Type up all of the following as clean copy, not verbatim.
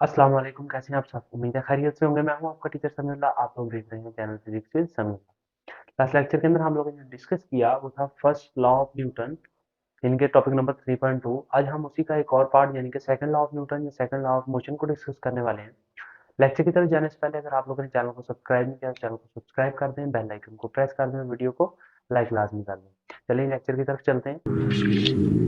अस्सलाम वालेकुम, कैसे हैं आप सब? उम्मीद है खैरियत से होंगे। मैं हूं आपका टीचर समीउल्लाह। आप लोग देख रहे हैं channel physics with Samiullah. Last lecture के अंदर हम लोगों ने डिस्कस किया वो था फर्स्ट लॉ ऑफ न्यूटन, इनके टॉपिक नंबर 3.2। आज हम उसी का एक और पार्ट यानी कि सेकंड लॉ ऑफ न्यूटन या सेकंड लॉ ऑफ मोशन को डिस्कस करने वाले हैं। लेक्चर की तरफ जाने से पहले अगर आप लोगों ने चैनल को सब्सक्राइब नहीं किया तो चैनल को सब्सक्राइब कर दें, बेल आइकन को प्रेस कर दें, वीडियो को लाइक लाजमी कर दें। चलिए लेक्चर की तरफ चलते हैं।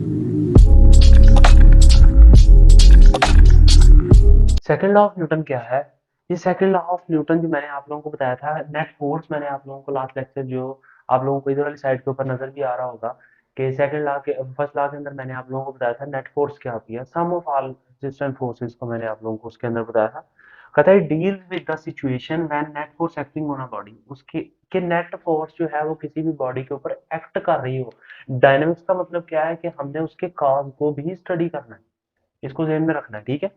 सेकंड लॉ ऑफ न्यूटन क्या है? ये सेकंड लॉ ऑफ न्यूटन जो मैंने आप लोगों को बताया था, नेट फोर्स, मैंने आप लोगों को लास्ट लेक्चर जो आप लोगों को इधर वाली साइड के ऊपर नजर भी आ रहा होगा कि सेकंड लॉ के फर्स्ट लॉ के अंदर मैंने आप लोगों को बताया था नेट फोर्स क्या होती है, सम ऑफ ऑल रेजिस्टेंट फोर्सेस को मैंने आप लोगों को उसके अंदर बताया था। कहता है deal with the situation when net force acting on a body, उसकी कि नेट फोर्स जो है वो किसी भी बॉडी के ऊपर एक्ट कर रही हो। डायनामिक्स का मतलब क्या है कि हमने उसके कॉज को भी स्टडी करना है, इसको ध्यान में रखना है, ठीक है।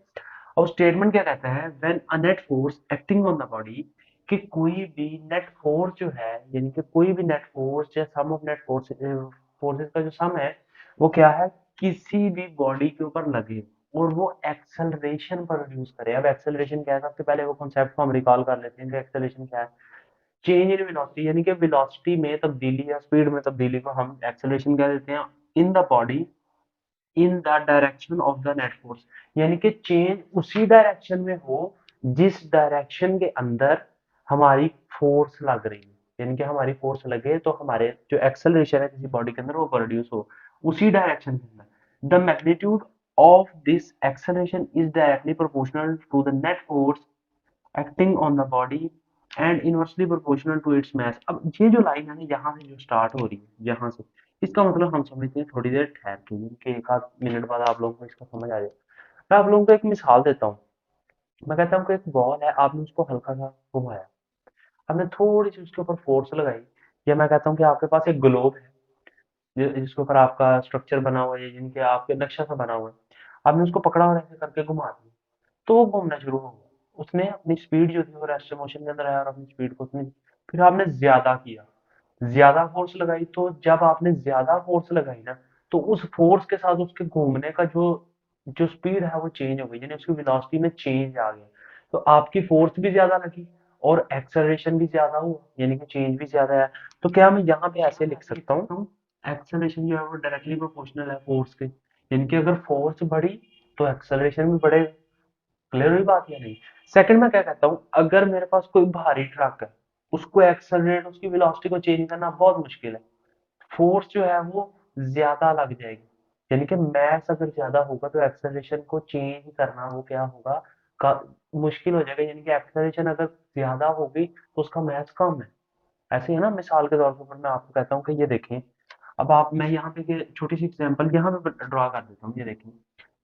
और स्टेटमेंट क्या कहता है, when a net force acting on the body, कि कोई भी नेट फोर्स जो है यानी कि कोई भी नेट फोर्स या सम ऑफ नेट फोर्स फोर्सेस का जो सम है वो क्या है, किसी भी बॉडी के ऊपर लगे और वो एक्सेलरेशन प्रोड्यूस करे। अब एक्सेलरेशन क्या है, सबसे पहले वो कॉन्सेप्ट को हम रिकॉल कर लेते हैं कि एक्सेलरेशन क्या है। चेंज इन वेलोसिटी यानी कि वेलोसिटी में तब्दीली या स्पीड में तब्दीली को हम एक्सेलरेशन कह देते हैं in the body in the direction of the net force, यानी कि चेंज उसी डायरेक्शन में हो जिस डायरेक्शन के अंदर हमारी फोर्स लग रही है। यानी कि हमारी फोर्स लगे तो हमारे जो एक्सेलरेशन है किसी बॉडी के अंदर वो प्रोड्यूस हो उसी डायरेक्शन के अंदर। The magnitude of this acceleration is directly proportional to the net force acting on the body and inversely proportional to its mass. अब ये जो लाइन है ना यहाँ से जो स्टार्ट हो रही है यहाँ से, इसका मतलब हम समझते हैं थोड़ी देर ठहर के, कि एक आध मिनट बाद आप लोगों को इसका समझ आ जाए। मैं आप लोगों को एक मिसाल देता हूँ। मैं कहता हूँ कि एक बॉल है, आपने उसको हल्का सा घुमाया, आपने थोड़ी सी उसके ऊपर फोर्स लगाई, या मैं कहता हूँ कि आपके पास एक ग्लोब है जिसके ऊपर आपका स्ट्रक्चर बना हुआ है, यानी कि आपके नक्शा सा बना हुआ है, आपने उसको पकड़ा और ऐसे करके घुमा दिया तो वो घूमना शुरू हो गया। उसने अपनी स्पीड जो थी वो रेस्ट मोशन के अंदर आया और अपनी स्पीड को उसने, फिर आपने ज्यादा किया, ज्यादा फोर्स लगाई, तो जब आपने ज्यादा फोर्स लगाई ना तो उस फोर्स के साथ उसके घूमने का जो जो स्पीड है वो चेंज हो गई, यानी उसकी वेलोसिटी में चेंज आ गया। तो आपकी फोर्स भी ज्यादा लगी और एक्सेलरेशन भी ज्यादा हुआ, यानी कि चेंज भी ज्यादा है। तो क्या मैं यहाँ पे ऐसे लिख सकता हूँ, एक्सेलरेशन जो है वो डायरेक्टली प्रोपोर्शनल है फोर्स के, यानी कि अगर फोर्स बढ़ी तो एक्सेलरेशन भी बढ़ेगा। क्लियर हुई बात या नहीं? सेकंड में क्या कहता हूँ, अगर मेरे पास कोई भारी ट्रक है, उसको एक्सेलरेट उसकी वेलोसिटी को चेंज करना बहुत मुश्किल है, फोर्स जो है वो ज्यादा लग जाएगी, यानी कि मास अगर ज्यादा होगा तो एक्सेलरेशन को चेंज करना वो क्या होगा, का, मुश्किल हो जाएगा। यानी कि एक्सेलरेशन अगर ज्यादा होगी तो उसका मास कम है। ऐसे है ना, मिसाल के तौर पर मैं आपको कहता हूँ कि ये देखें, अब आप, मैं यहाँ पे छोटी सी एग्जांपल यहाँ पे ड्रॉ कर देता हूँ। ये देखें,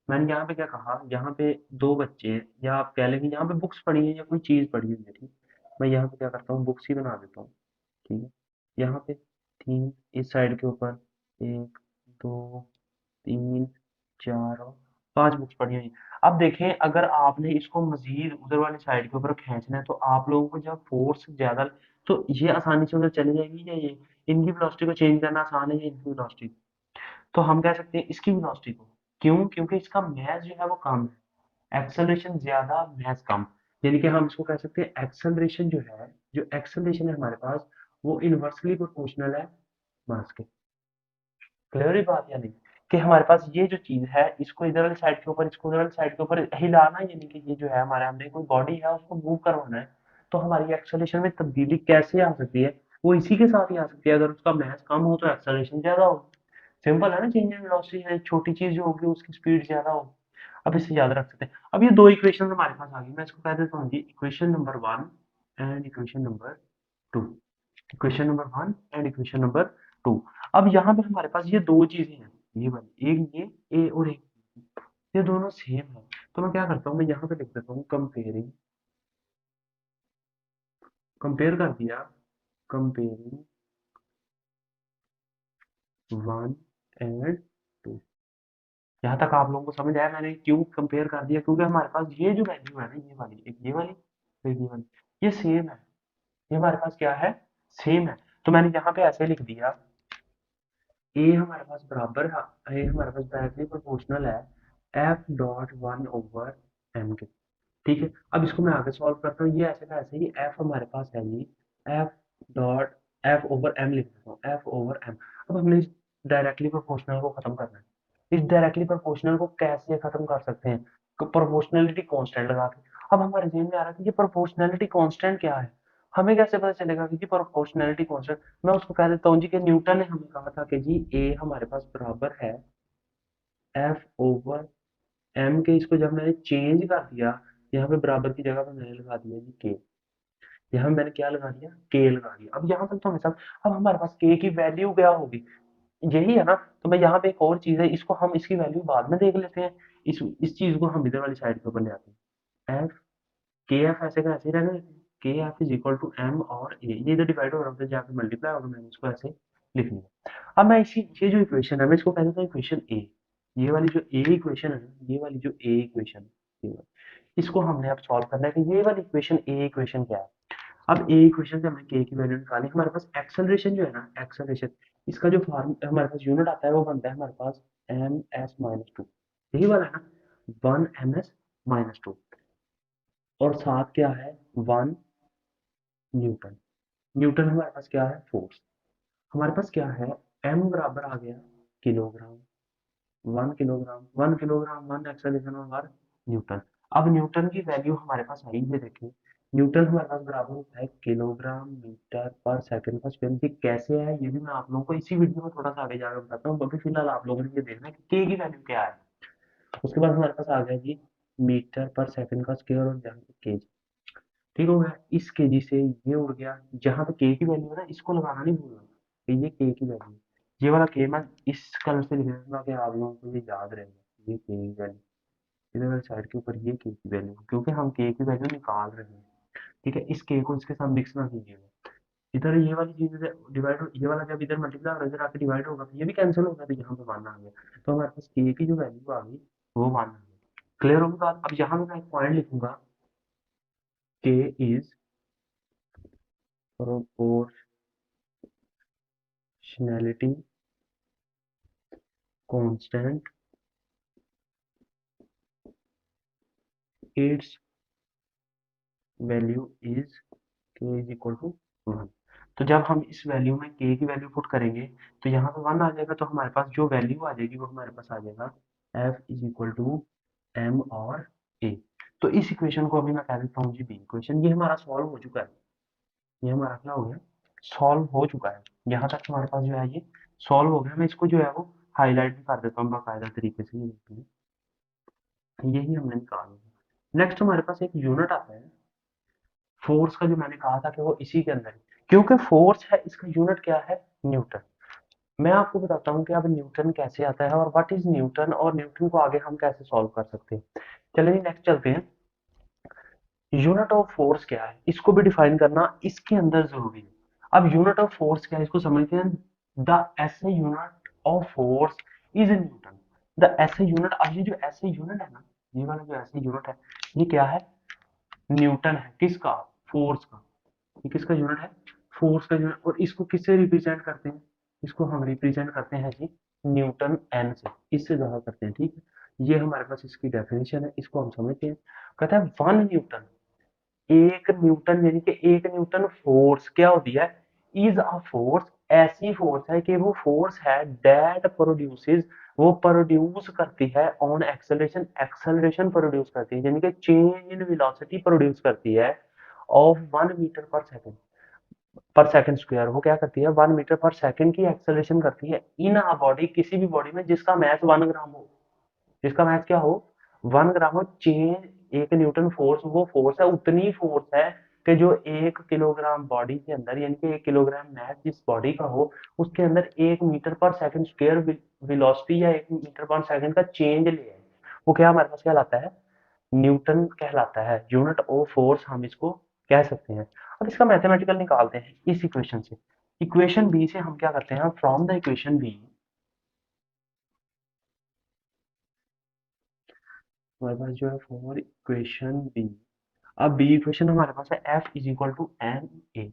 मैंने यहाँ पे क्या कहा, यहाँ पे दो बच्चे हैं, या आप कह लेंगे यहाँ पे बुक्स पड़ी है या कोई चीज पड़ी हुई है, ठीक। मैं यहाँ पे क्या करता हूँ, बुक्स ही बना देता हूँ, ठीक है। यहाँ पे तीन, इस साइड के ऊपर एक, दो, तीन, चार और पांच बुक्स पड़ी हुई हैं। अब देखें, अगर आपने इसको मजीद उधर वाली साइड के ऊपर खींचना है तो आप लोगों को जब फोर्स ज्यादा, तो ये आसानी से उधर चली जाएगी, या ये इनकी वेलोसिटी को चेंज करना आसान है या इनकी वेलोसिटी। तो हम कह सकते हैं इसकी वेलोसिटी को। क्यों? क्योंकि इसका मास जो है वो कम है, एक्सेलरेशन ज्यादा मास कम, यानी कि हम इसको कह सकते हैं एक्सेलरेशन जो है, जो एक्सेलरेशन है हमारे पास वो इनवर्सली प्रोपोर्शनल है मास के। क्लियर ही बात या नहीं, कि हमारे पास ये जो चीज है इसको इधर वाली साइड के ऊपर, इसको उधर वाली साइड के ऊपर हिलाना, यानी कि ये जो है हमारे हमने कोई बॉडी है उसको मूव करवाना है, तो हमारी एक्सेलरेशन में तब्दीली कैसे आ सकती है, वो इसी के साथ ही आ सकती है। अगर उसका मास कम हो तो एक्सेलरेशन ज्यादा हो। सिंपल है ना, चेंज इन वेलोसिटी है, छोटी चीज जो होगी उसकी स्पीड ज्यादा होगी। अब इसे याद रख सकते हैं। अब ये दो इक्वेशन हमारे पास आ गई, मैं इसको कह देता हूँ जी equation number one and equation number two. Equation number one and equation number two. अब यहाँ पे हमारे पास ये दो चीजें हैं, ये वाली एक, ये ए और एक, ये दोनों सेम है। तो मैं क्या करता हूँ, मैं यहाँ पे लिख देता हूँ कंपेयरिंग, कंपेयर कर दिया, कंपेयरिंग वन एंड टू। यहाँ तक आप लोगों को समझ आया मैंने क्यों कंपेयर कर दिया? क्योंकि हमारे पास ये जो वैल्यू है ना, ये वाली, एक ये वाली, एक ये वाली, ये सेम है, ये हमारे पास क्या है, सेम है। तो मैंने यहाँ पे ऐसे लिख दिया, ए हमारे पास बराबर है, ए हमारे पास डायरेक्टली प्रोपोर्शनल है F dot one over M के। ठीक है, अब इसको मैं आगे सॉल्व करता हूँ। ये ऐसे का ऐसे ही एफ हमारे पास है जी, F dot F over M लिख देता हूँ, एफ ओवर एम। अब हमने इस डायरेक्टली प्रोपोर्शनल को खत्म करना है। इस डायरेक्टली प्रोपोर्शनल को कैसे खत्म कर सकते हैं? प्रोपोर्शनलिटी कांस्टेंट लगा के। अब हमारे जेहन में आ रहा है कि ये प्रोपोर्शनलिटी कांस्टेंट क्या है? हमें कैसे पता चलेगा कि प्रोपोर्शनलिटी कांस्टेंट? मैं उसको कह देता हूँ जी कि न्यूटन ने हमें कहा था कि जी ए हमारे पास बराबर है एफ ओवर एम के। इसको जब मैंने चेंज कर दिया, यहाँ पे बराबर की जगह पे मैंने लगा दिया जी के। यहाँ मैंने क्या लगा दिया? के लगा दिया। अब यहाँ तक तो हमें सब। अब हमारे पास के की वैल्यू क्या होगी? यही है ना। तो मैं यहाँ पे एक और चीज है, इसको हम इसकी वैल्यू बाद में देख लेते हैं। इस चीज को हम इधर वाली साइड के ऊपर ले आते हैं। एफ के एफ ऐसे का ऐसे ही रहने देते हैं। के F is equal to M और ए, ये इधर डिवाइड हो रहा है, जहाँ पे मल्टीप्लाई होगा मैंने इसको ऐसे लिख लिया। अब मैं इसी ये जो इक्वेशन है मैं इसको कह देता हूँ इक्वेशन ए। ये वाली जो ए इक्वेशन है, ये वाली जो ए इक्वेशन, इसको हमने अब सॉल्व करना है कि ये वाली इक्वेशन ए इक्वेशन क्या है। अब ए इक्वेशन से हमने के की वैल्यू निकाली। हमारे पास एक्सेलरेशन जो है ना, एक्सेलरेशन, इसका जो फॉर्म हमारे पास यूनिट आता है वो बनता है हमारे पास एम एस माइनस टू। यही वाला है ना, 1 ms-2। और साथ क्या है? 1 न्यूटन। न्यूटन हमारे पास क्या है? फोर्स। हमारे पास क्या है? एम बराबर आ गया किलोग्राम। 1 किलोग्राम, 1 किलोग्राम, 1 एक्सेलरेशन और 1 न्यूटन। अब न्यूटन की वैल्यू हमारे पास आई, ये देखिए न्यूटन हमारे पास बराबर होता है किलोग्राम मीटर पर सेकंड का स्क्वायर। ये कैसे है ये भी मैं आप लोगों को इसी वीडियो में थोड़ा सा आगे जाकर बताता हूँ। अभी फिलहाल आप लोगों ने ये देखना है कि के की वैल्यू क्या है। उसके बाद हमारे पास आ गया जी मीटर पर सेकंड का स्क्वायर और जहाँ पे केजी। ठीक हो गया। इस केजी से ये उड़ गया, जहाँ पे के की वैल्यू है ना इसको लगाना नहीं भूलना कि ये के की वैल्यू है। ये वाला के मैं इस कलर से लिख दूंगा कि आप लोगों को ये याद रहेगा, ये के की वैल्यू इधर वाली साइड के ऊपर, ये के की वैल्यू, क्योंकि हम के की वैल्यू निकाल रहे हैं। ठीक है, इस के को इसके साथ मिक्स ना कीजिएगा। इधर ये वाली चीज डिवाइड, ये वाला जब इधर मल्टीप्लाई होगा इधर आके डिवाइड होगा तो ये भी कैंसिल होगा, तो यहाँ पे वन आ गया। तो हमारे पास के की जो वैल्यू आ गई वो वन आ गई। क्लियर होगी बात? अब यहाँ पे मैं एक पॉइंट लिखूंगा, के is proportionality constant, it's value is के इज इक्वल टू 1। तो जब हम इस वैल्यू में के की वैल्यू पुट करेंगे तो यहाँ पे 1 आ जाएगा। तो हमारे पास जो वैल्यू आ जाएगी वो हमारे पास आ जाएगा F is equal to M और ए। तो इस इक्वेशन को अभी मैं कह देता हूँ जी बी इक्वेशन। ये हमारा सॉल्व हो चुका है। ये हमारा क्या हो गया? सॉल्व हो चुका है। यहाँ तक हमारे पास जो है ये सॉल्व हो गया। मैं इसको जो है वो हाईलाइट भी कर देता हूँ बाकायदा तरीके से। यही हमने निकाला। नेक्स्ट हमारे पास एक यूनिट आता है फोर्स का, जो मैंने कहा था कि वो इसी के अंदर है। क्योंकि फोर्स है इसका यूनिट क्या है? न्यूटन। मैं आपको बताता हूँ कि अब न्यूटन कैसे आता है और व्हाट इज न्यूटन, और न्यूटन को आगे हम कैसे सॉल्व कर सकते हैं। चलिए नेक्स्ट चलते हैं। यूनिट ऑफ फोर्स क्या है इसको भी डिफाइन करना इसके अंदर जरूरी है। अब यूनिट ऑफ फोर्स क्या है इसको समझते हैं। The SI unit of force is Newton. The SI unit, अब ये जो एसआई यूनिट है ना, ये वाला जो एसआई यूनिट है ये क्या है? न्यूटन है। किसका? फोर्स का। ये किसका यूनिट है? फोर्स का यूनिट। और इसको किससे रिप्रेजेंट करते हैं? इसको हम रिप्रेजेंट करते हैं जी न्यूटन एन से, इससे ज्यादा करते हैं। ठीक है, ये हमारे पास इसकी डेफिनेशन है, इसको हम समझते हैं। कहता है 1 न्यूटन, 1 न्यूटन यानी कि 1 न्यूटन फोर्स क्या होती है? इज अ फोर्स, ऐसी फोर्स है कि वो फोर्स है दैट प्रोड्यूसेस, वो प्रोड्यूस करती है ऑन एक्सेलरेशन, एक्सेलरेशन प्रोड्यूस करती है यानी कि चेंज इन वेलोसिटी प्रोड्यूस करती है ऑफ 1 मीटर पर सेकंड, पर सेकंड स्क्वायर। वो क्या करती है? 1 मीटर पर सेकंड की एक्सेलरेशन करती है इन अ बॉडी, किसी भी बॉडी में जिसका मास 1 ग्राम हो। जिसका मास क्या हो? 1 ग्राम हो। चेंज 1 न्यूटन फोर्स, वो फोर्स है, उतनी फोर्स है कि जो 1 किलोग्राम बॉडी के अंदर, यानी कि 1 किलोग्राम मास जिस बॉडी का हो उसके अंदर 1 मीटर पर सेकंड स्क्वायर वेलोसिटी या 1 मीटर पर सेकंड का चेंज ले आए। वो क्या हमारे पास कहलाता है? न्यूटन कहलाता है। यूनिट ऑफ फोर्स हम इसको कह सकते हैं। अब इसका मैथमेटिकल निकालते हैं इस इक्वेशन से। इक्वेशन बी से हम क्या करते हैं? फ्रॉम द इक्वेशन बी हमारे पास जो है फॉर इक्वेशन बी, अब बी इक्वेशन हमारे पास है F is equal to M A.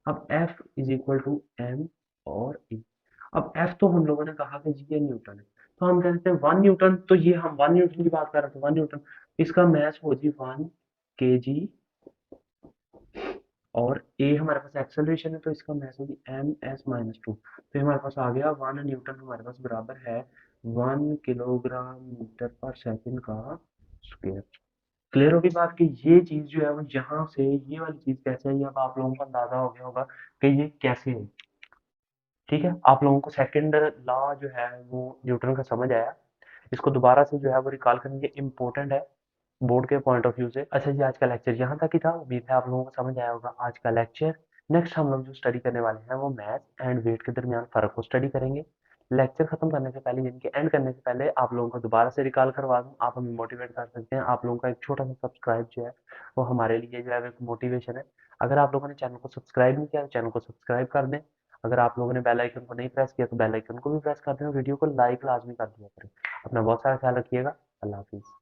अब F is equal to M और ए। अब एफ तो हम लोगों ने कहा कि जी ये न्यूटन है, तो हम कहते हैं 1 न्यूटन। तो ये हम 1 न्यूटन की बात कर रहे थे, 1 न्यूटन, इसका मैच हो जी 1 केजी, और ए हमारे पास एक्सेलरेशन है तो इसका मास होगी एम एस माइनस टू। तो हमारे पास आ गया 1 न्यूटन हमारे पास बराबर है 1 किलोग्राम मीटर पर सेकंड का स्क्वायर। क्लियर होगी बात कि ये चीज जो है वो यहाँ से ये वाली चीज कैसे है, ये अब आप लोगों को अंदाजा हो गया होगा कि ये कैसे है। ठीक है, आप लोगों को सेकंड लॉ जो है वो न्यूटन का समझ आया। इसको दोबारा से जो है वो रिकॉल करेंगे, इंपॉर्टेंट है बोर्ड के पॉइंट ऑफ व्यू से। अच्छा जी, आज का लेक्चर यहाँ तक ही था, उम्मीद है आप लोगों को समझ आया होगा आज का लेक्चर। नेक्स्ट हम लोग जो स्टडी करने वाले हैं वो मैथ एंड वेट के दरमियान फर्क को स्टडी करेंगे। लेक्चर खत्म करने से पहले, यानी कि एंड करने से पहले, आप लोगों को दोबारा से रिकॉल करवा दूं, आप हमें मोटिवेट कर सकते हैं। आप लोगों का एक छोटा सा सब्सक्राइब जो है वो हमारे लिए जो है एक मोटिवेशन है। अगर आप लोगों ने चैनल को सब्सक्राइब नहीं किया तो चैनल को सब्सक्राइब कर दें। अगर आप लोगों ने बेल आइकन को नहीं प्रेस किया तो बेल आइकन को भी प्रेस कर दें, और वीडियो को लाइक लाजमी कर दिया करें। अपना बहुत सारा ख्याल रखिएगा। अल्लाह हाफिज़।